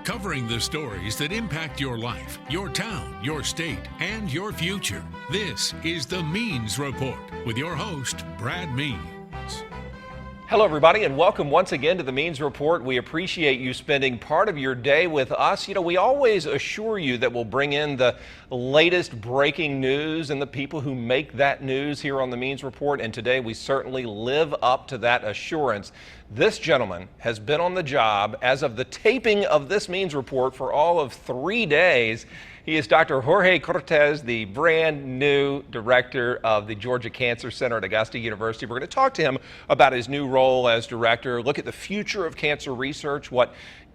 covering the stories that impact your life, your town, your state, and your future. This is The Means Report with your host, Brad Means. Hello, everybody, and welcome once again to The Means Report. We appreciate you spending part of your day with us. You know, we always assure you that we'll bring in the latest breaking news and the people who make that news here on The Means Report, and today we certainly live up to that assurance. This gentleman has been on the job as of the taping of this Means Report for all of 3 days. He is Dr. Jorge Cortes, the brand new director of the Georgia Cancer Center at Augusta University. We're going to talk to him about his new role as director, look at the future of cancer research, what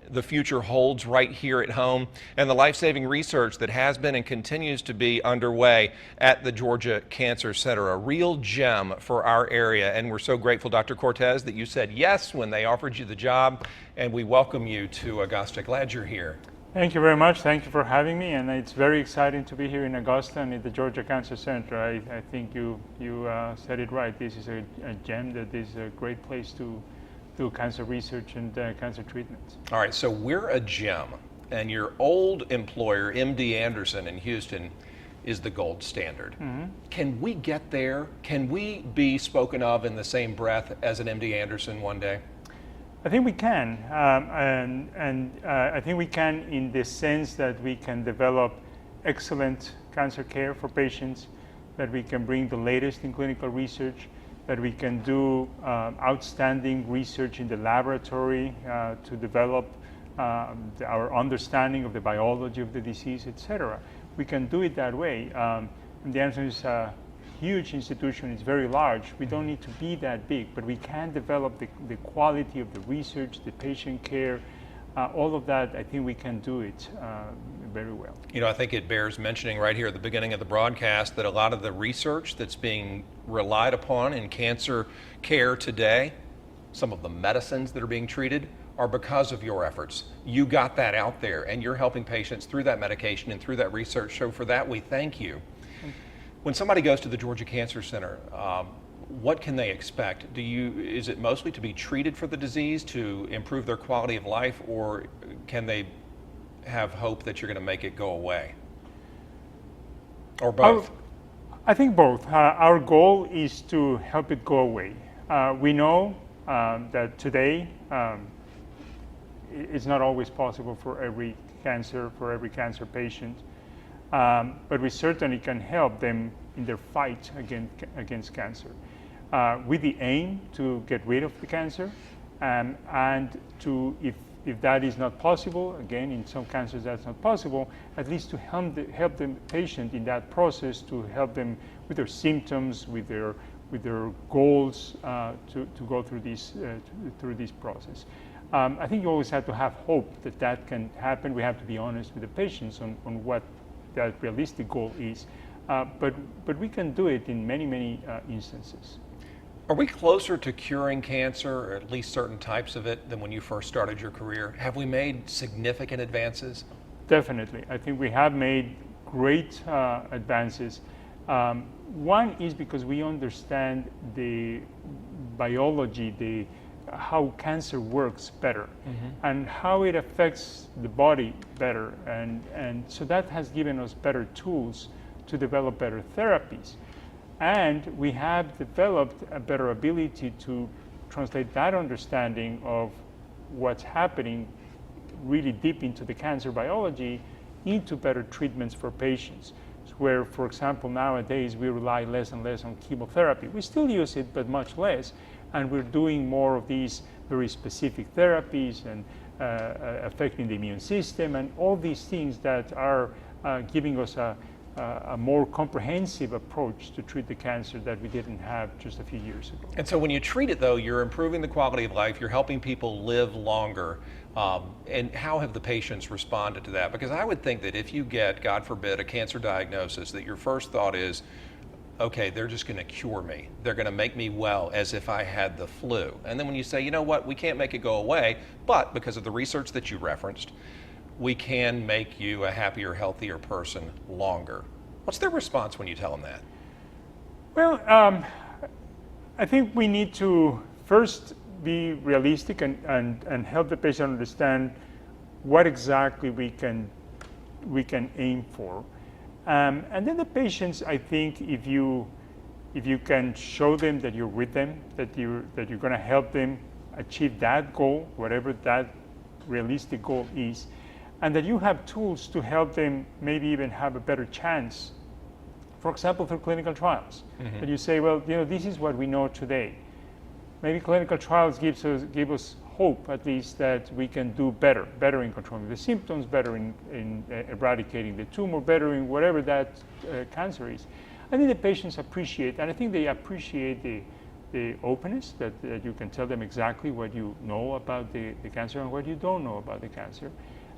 the future holds right here at home, and the life-saving research that has been and continues to be underway at the Georgia Cancer Center, a real gem for our area. And we're so grateful, Dr. Cortes, that you said yes when they offered you the job, and we welcome you to Augusta. Glad you're here. Thank you very much. Thank you for having me, and it's very exciting to be here in Augusta and at the Georgia Cancer Center. I think you said it right. This is a gem that is a great place to do cancer research and cancer treatments. All right, so we're a gem, and your old employer, MD Anderson in Houston, is the gold standard. Mm-hmm. Can we get there? Can we be spoken of in the same breath as an MD Anderson one day? I think we can, I think we can in the sense that we can develop excellent cancer care for patients, that we can bring the latest in clinical research, that we can do outstanding research in the laboratory to develop our understanding of the biology of the disease, etc. We can do it that way. The answer is huge institution, it's very large. We don't need to be that big, but we can develop the quality of the research, the patient care, all of that. I think we can do it very well. You know, I think it bears mentioning right here at the beginning of the broadcast that a lot of the research that's being relied upon in cancer care today, some of the medicines that are being treated, are because of your efforts. You got that out there, and you're helping patients through that medication and through that research. So for that, we thank you. When somebody goes to the Georgia Cancer Center, what can they expect? Is it mostly to be treated for the disease, to improve their quality of life, or can they have hope that you're going to make it go away? Or both? I think both. Our goal is to help it go away. We know that today it's not always possible for every cancer patient. But we certainly can help them in their fight against cancer, with the aim to get rid of the cancer, and to, if that is not possible, again, in some cancers that's not possible, at least to help the patient in that process, to help them with their symptoms, with their goals, to go through this process. I think you always have to have hope that can happen. We have to be honest with the patients on what that realistic goal is, but we can do it in many instances. Are we closer to curing cancer, or at least certain types of it, than when you first started your career? Have we made significant advances? Definitely. I think we have made great advances. One is because we understand the biology, how cancer works better, mm-hmm. and how it affects the body better, and so that has given us better tools to develop better therapies, and we have developed a better ability to translate that understanding of what's happening really deep into the cancer biology into better treatments for patients, where, for example, nowadays we rely less and less on chemotherapy. We still use it, but much less. And we're doing more of these very specific therapies and affecting the immune system and all these things that are giving us a more comprehensive approach to treat the cancer that we didn't have just a few years ago. And so when you treat it, though, you're improving the quality of life, you're helping people live longer. And how have the patients responded to that? Because I would think that if you get, God forbid, a cancer diagnosis, that your first thought is, okay, they're just going to cure me. They're going to make me well as if I had the flu. And then when you say, you know what, we can't make it go away, but because of the research that you referenced, we can make you a happier, healthier person longer. What's their response when you tell them that? Well, I think we need to first be realistic and help the patient understand what exactly we can aim for. And then the patients, I think, if you can show them that you're with them, that you're going to help them achieve that goal, whatever that realistic goal is, and that you have tools to help them maybe even have a better chance. For example, through clinical trials, that you say, well, this is what we know today. Maybe clinical trials give us hope, at least, that we can do better in controlling the symptoms, better in eradicating the tumor, better in whatever that cancer is. I think the patients appreciate, and I think they appreciate the openness that you can tell them exactly what you know about the cancer and what you don't know about the cancer,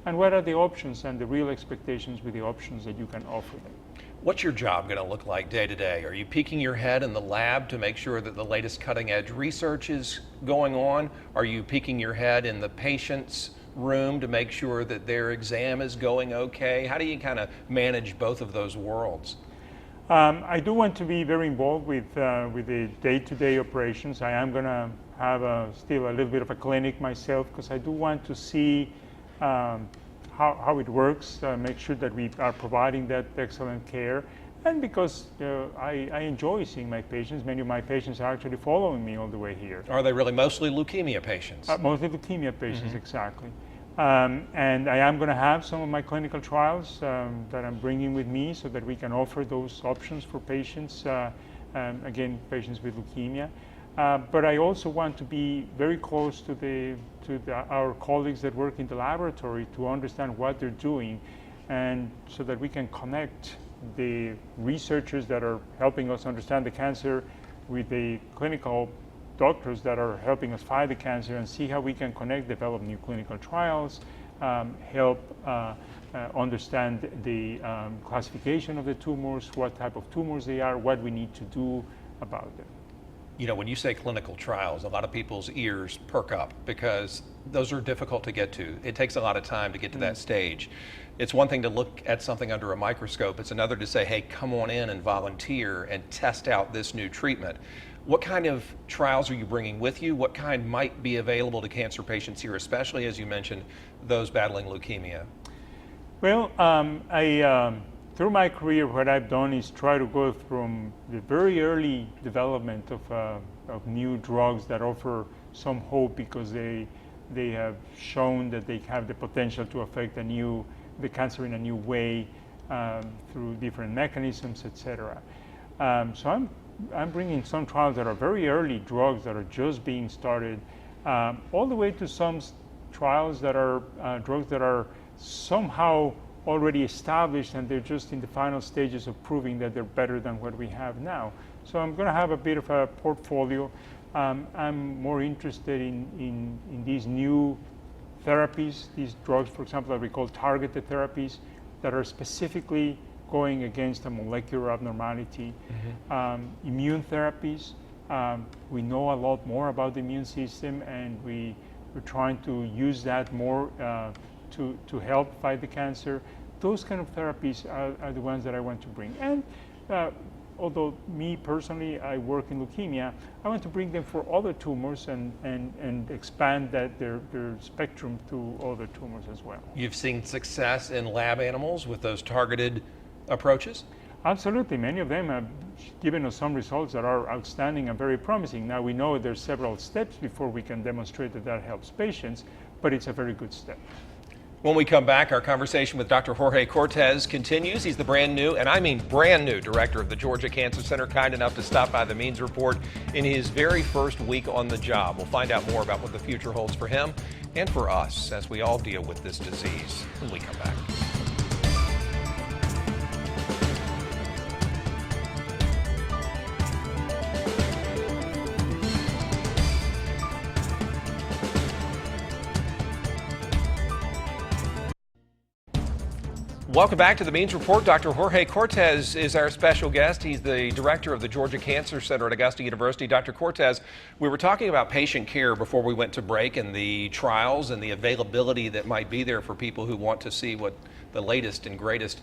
and what are the options and the real expectations with the options that you can offer them. What's your job going to look like day to day? Are you peeking your head in the lab to make sure that the latest cutting edge research is going on? Are you peeking your head in the patient's room to make sure that their exam is going okay? How do you kind of manage both of those worlds? I do want to be very involved with the day-to-day operations. I am going to have still a little bit of a clinic myself, because I do want to see how it works, make sure that we are providing that excellent care, and because I enjoy seeing my patients. Many of my patients are actually following me all the way here. Are they really mostly leukemia patients? Mostly leukemia patients, exactly. And I am going to have some of my clinical trials that I'm bringing with me so that we can offer those options for patients, again, patients with leukemia. But I also want to be very close to our colleagues that work in the laboratory to understand what they're doing, and so that we can connect the researchers that are helping us understand the cancer with the clinical doctors that are helping us fight the cancer, and see how we can connect, develop new clinical trials, help understand the classification of the tumors, what type of tumors they are, what we need to do about them. When you say clinical trials, a lot of people's ears perk up, because those are difficult to get to. It takes a lot of time to get to that stage. It's one thing to look at something under a microscope. It's another to say, hey, come on in and volunteer and test out this new treatment. What kind of trials are you bringing with you? What kind might be available to cancer patients here, especially, as you mentioned, those battling leukemia? Well, through my career, what I've done is try to go from the very early development of new drugs that offer some hope, because they have shown that they have the potential to affect the cancer in a new way through different mechanisms, etc. So I'm bringing some trials that are very early drugs that are just being started, all the way to some trials that are drugs that are somehow already established, and they're just in the final stages of proving that they're better than what we have now. So I'm going to have a bit of a portfolio. I'm more interested in these new therapies, these drugs, for example, that we call targeted therapies, that are specifically going against a molecular abnormality. Immune therapies, we know a lot more about the immune system, and we're trying to use that more to help fight the cancer. Those kind of therapies are the ones that I want to bring. And although me personally, I work in leukemia, I want to bring them for other tumors and expand their spectrum to other tumors as well. You've seen success in lab animals with those targeted approaches? Absolutely. Many of them have given us some results that are outstanding and very promising. Now, we know there's several steps before we can demonstrate that helps patients, but it's a very good step. When we come back, our conversation with Dr. Jorge Cortes continues. He's the brand new, and I mean brand new, director of the Georgia Cancer Center, kind enough to stop by the Means Report in his very first week on the job. We'll find out more about what the future holds for him and for us as we all deal with this disease when we come back. Welcome back to the Means Report. Dr. Jorge Cortes is our special guest. He's the director of the Georgia Cancer Center at Augusta University. Dr. Cortes, we were talking about patient care before we went to break, and the trials and the availability that might be there for people who want to see what the latest and greatest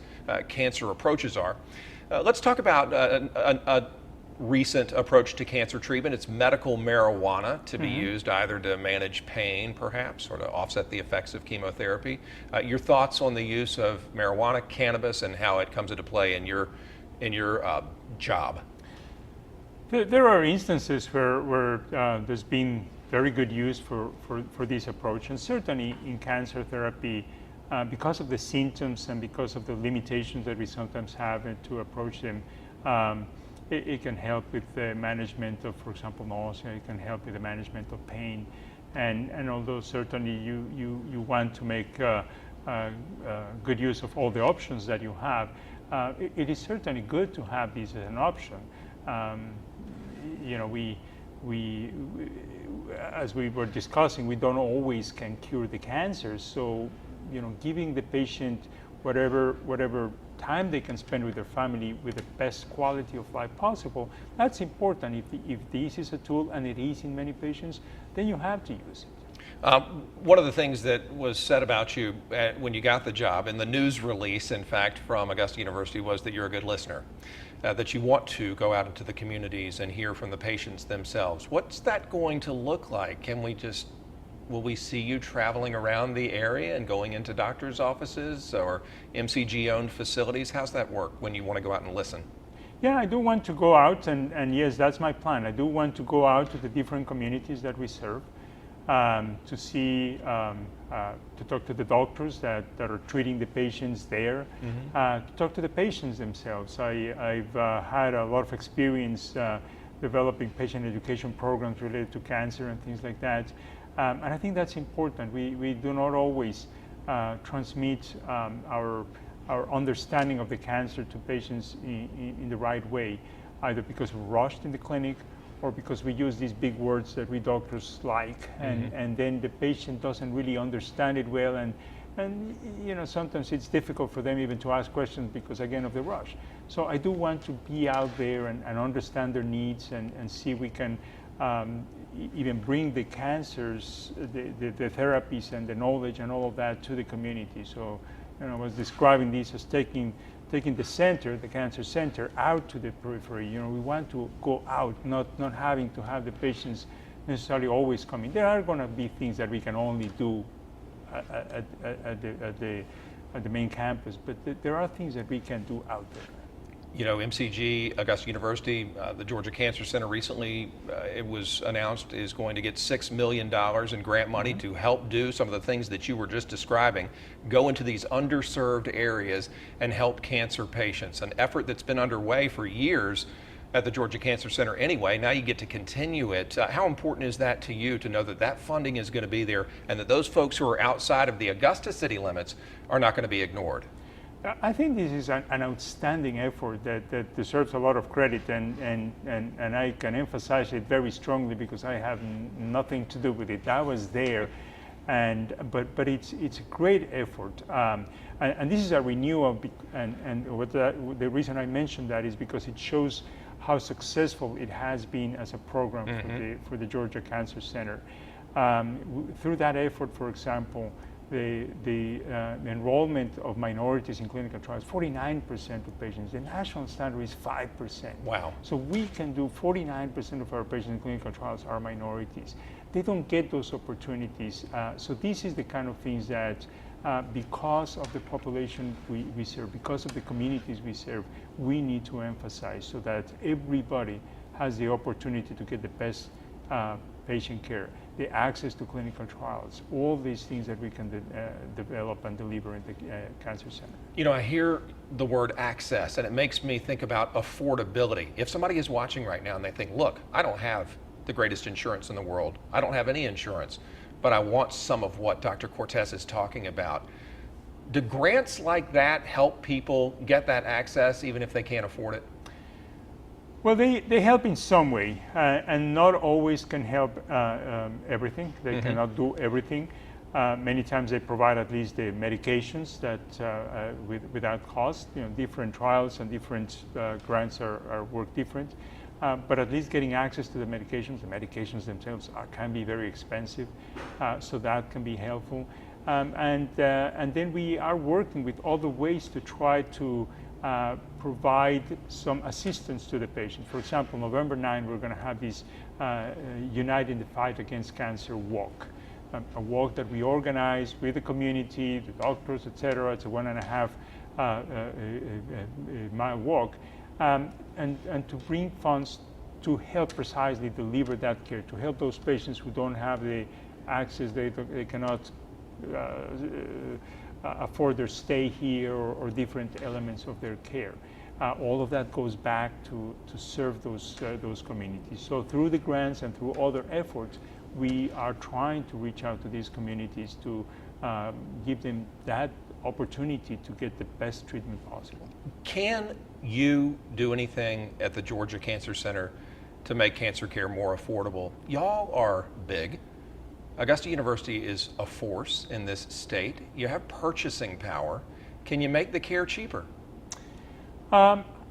cancer approaches are. Let's talk about a recent approach to cancer treatment. It's medical marijuana to be used either to manage pain, perhaps, or to offset the effects of chemotherapy. Your thoughts on the use of marijuana, cannabis, and how it comes into play in your job? There are instances where there's been very good use for this approach, and certainly in cancer therapy, because of the symptoms and because of the limitations that we sometimes have to approach them, it can help with the management of, for example, nausea. It can help with the management of pain, and although certainly you want to make good use of all the options that you have, it is certainly good to have this as an option. You know, we as we were discussing, we don't always can cure the cancer, so you know, giving the patient whatever time they can spend with their family with the best quality of life possible, that's important. If this is a tool, and it is in many patients, then you have to use it. One of the things that was said about you when you got the job, in the news release, in fact, from Augusta University, was that you're a good listener, that you want to go out into the communities and hear from the patients themselves. What's that going to look like? Will we see you traveling around the area and going into doctors' offices or MCG-owned facilities? How's that work when you want to go out and listen? Yeah, I do want to go out, and yes, that's my plan. I do want to go out to the different communities that we serve, to see, to talk to the doctors that are treating the patients there, to talk to the patients themselves. I've had a lot of experience developing patient education programs related to cancer and things like that. And I think that's important. We do not always transmit our understanding of the cancer to patients in the right way, either because we're rushed in the clinic or because we use these big words that we doctors like, and then the patient doesn't really understand it well, and you know, sometimes it's difficult for them even to ask questions because, again, of the rush. So I do want to be out there and understand their needs and see if we can even bring the cancers, the therapies and the knowledge and all of that to the community. So, you know, I was describing this as taking the center, the cancer center, out to the periphery. You know, we want to go out, not having to have the patients necessarily always coming. There are going to be things that we can only do at the main campus, but there are things that we can do out there. You know, MCG, Augusta University, the Georgia Cancer Center recently, it was announced, is going to get $6 million in grant money to help do some of the things that you were just describing, go into these underserved areas and help cancer patients, an effort that's been underway for years at the Georgia Cancer Center anyway. Now you get to continue it. How important is that to you to know that that funding is going to be there and that those folks who are outside of the Augusta city limits are not going to be ignored? I think this is an outstanding effort that deserves a lot of credit, and I can emphasize it very strongly because I have nothing to do with it. I was there, but it's a great effort, and this is a renewal. And the reason I mentioned that is because it shows how successful it has been as a program for the Georgia Cancer Center. Through that effort, for example, the enrollment of minorities in clinical trials, 49% of patients. The national standard is 5%. Wow. So we can do 49% of our patients in clinical trials are minorities. They don't get those opportunities. So this is the kind of things that because of the population we serve, because of the communities we serve, we need to emphasize so that everybody has the opportunity to get the best patient care, the access to clinical trials, all these things that we can develop and deliver in the Cancer Center. You know, I hear the word access, and it makes me think about affordability. If somebody is watching right now and they think, look, I don't have the greatest insurance in the world, I don't have any insurance, but I want some of what Dr. Cortes is talking about. Do grants like that help people get that access even if they can't afford it? Well, they help in some way, and not always can help everything. They cannot do everything. Many times they provide at least the medications that without cost. You know, different trials and different grants are work different. But at least getting access to the medications themselves can be very expensive, so that can be helpful. And then we are working with other ways to try to provide some assistance to the patient. For example, November 9, we're going to have this Unite in the Fight Against Cancer walk. A walk that we organize with the community, the doctors, etc. It's a 1.5 mile walk, and to bring funds to help precisely deliver that care, to help those patients who don't have the access, they cannot afford their stay here or different elements of their care. All of that goes back to serve those communities. So through the grants and through other efforts, we are trying to reach out to these communities to give them that opportunity to get the best treatment possible. Can you do anything at the Georgia Cancer Center to make cancer care more affordable? Y'all are big. Augusta University is a force in this state. You have purchasing power. Can you make the care cheaper?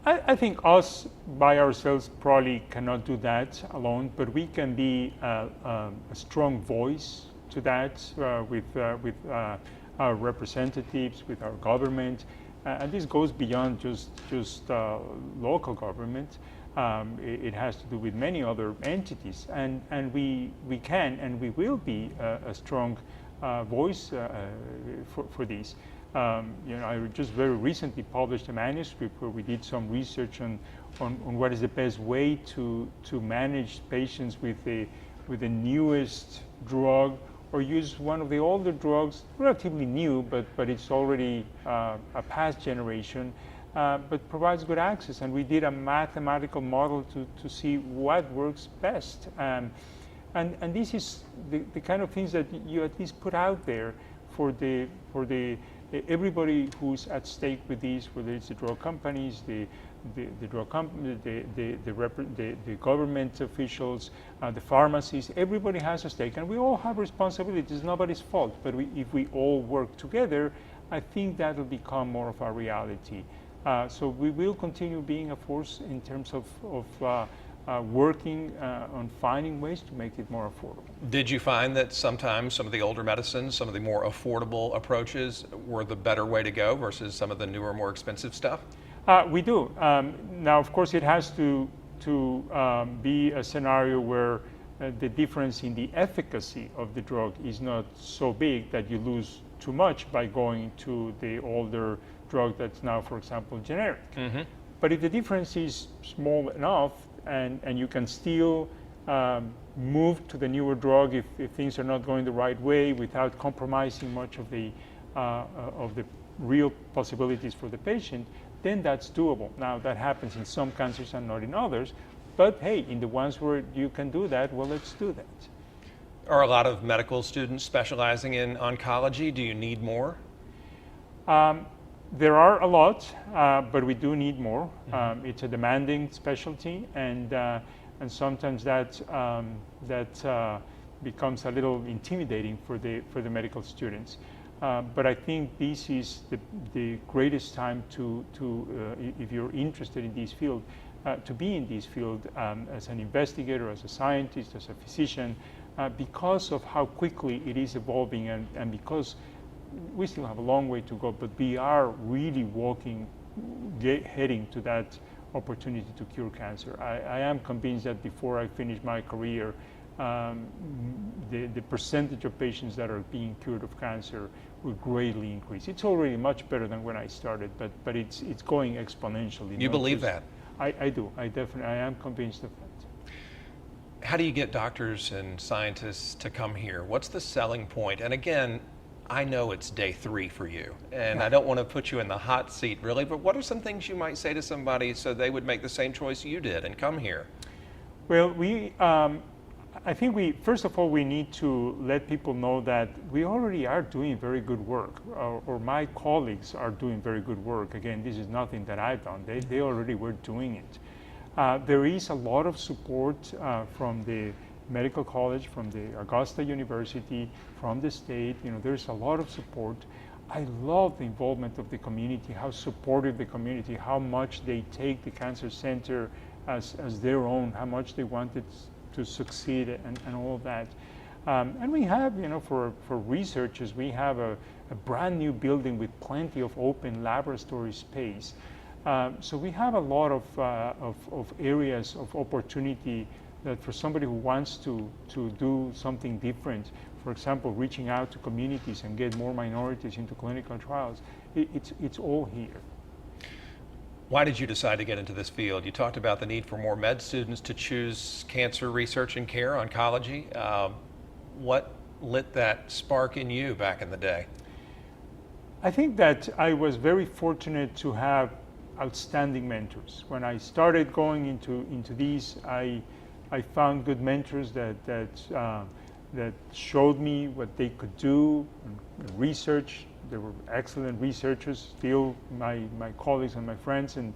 I think us by ourselves probably cannot do that alone, but we can be a strong voice to that with our representatives, with our government, and this goes beyond just local government. It has to do with many other entities, and we can and we will be a strong voice for these. I just very recently published a manuscript where we did some research on what is the best way to manage patients with the newest drug, or use one of the older drugs, relatively new, but it's already a past generation, but provides good access. And we did a mathematical model to see what works best. And this is the kind of things that you at least put out there for everybody who's at stake with these, whether it's the drug companies, the government officials, the pharmacies. Everybody has a stake, and we all have responsibilities. It's nobody's fault, but if we all work together, I think that will become more of a reality. So we will continue being a force in terms of working on finding ways to make it more affordable. Did you find that sometimes some of the older medicines, some of the more affordable approaches were the better way to go versus some of the newer, more expensive stuff? We do. Now, of course, it has to be a scenario where the difference in the efficacy of the drug is not so big that you lose too much by going to the older drug that's now, for example, generic. Mm-hmm. But if the difference is small enough, and you can still move to the newer drug if things are not going the right way without compromising much of the real possibilities for the patient, then that's doable. Now, that happens in some cancers and not in others, but hey, in the ones where you can do that, well, let's do that. Are a lot of medical students specializing in oncology? Do you need more? There are a lot, but we do need more. Mm-hmm. It's a demanding specialty, and sometimes that becomes a little intimidating for the medical students. But I think this is the greatest time to if you're interested in this field, to be in this field as an investigator, as a scientist, as a physician, because of how quickly it is evolving, and because we still have a long way to go, but we are really heading to that opportunity to cure cancer. I am convinced that before I finish my career, the percentage of patients that are being cured of cancer will greatly increase. It's already much better than when I started, but it's going exponentially. You believe that? I do. I am convinced of that. How do you get doctors and scientists to come here? What's the selling point? And again, I know it's day 3 for you, and I don't want to put you in the hot seat really, but what are some things you might say to somebody so they would make the same choice you did and come here? Well, I think first of all, we need to let people know that we already are doing very good work, or my colleagues are doing very good work. Again, this is nothing that I've done. They already were doing it. There is a lot of support from the Medical College, from the Augusta University, from the state. There's a lot of support. I love the involvement of the community, how supportive the community, how much they take the Cancer Center as their own, how much they want it to succeed, and all of that. And we have, for researchers, we have a brand new building with plenty of open laboratory space. So we have a lot of areas of opportunity that for somebody who wants to do something different, for example, reaching out to communities and get more minorities into clinical trials, it's all here. Why did you decide to get into this field? You talked about the need for more med students to choose cancer research and care, oncology. What lit that spark in you back in the day? I think that I was very fortunate to have outstanding mentors. When I started going into these, I found good mentors that showed me what they could do. Research, they were excellent researchers, still my colleagues and my friends, and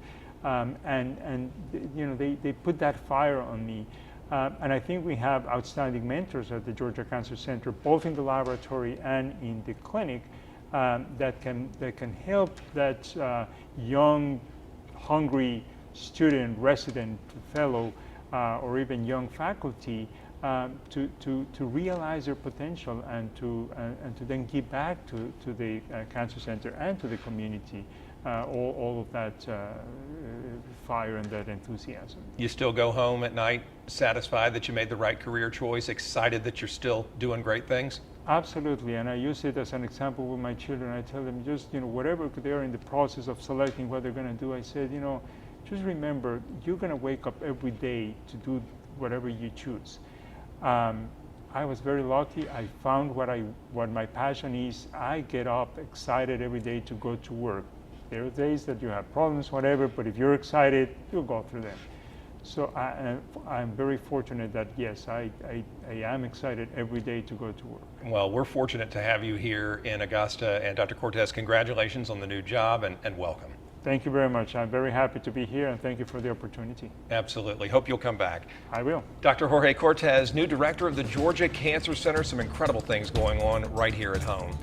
you know, they put that fire on me. And I think we have outstanding mentors at the Georgia Cancer Center, both in the laboratory and in the clinic, that can help that young, hungry student, resident, fellow, or even young faculty to realize their potential and to then give back to the Cancer Center and to the community all of that fire and that enthusiasm. You still go home at night satisfied that you made the right career choice, excited that you're still doing great things? Absolutely, and I use it as an example with my children. I tell them, just, you know, whatever they're in the process of selecting what they're going to do, I said, you know, just remember, you're going to wake up every day to do whatever you choose. I was very lucky. I found what my passion is. I get up excited every day to go to work. There are days that you have problems, whatever, but if you're excited, you'll go through them. So I'm very fortunate that, yes, I am excited every day to go to work. Well, we're fortunate to have you here in Augusta, and Dr. Cortes, congratulations on the new job and welcome. Thank you very much. I'm very happy to be here, and thank you for the opportunity. Absolutely. Hope you'll come back. I will. Dr. Jorge Cortes, new director of the Georgia Cancer Center. Some incredible things going on right here at home.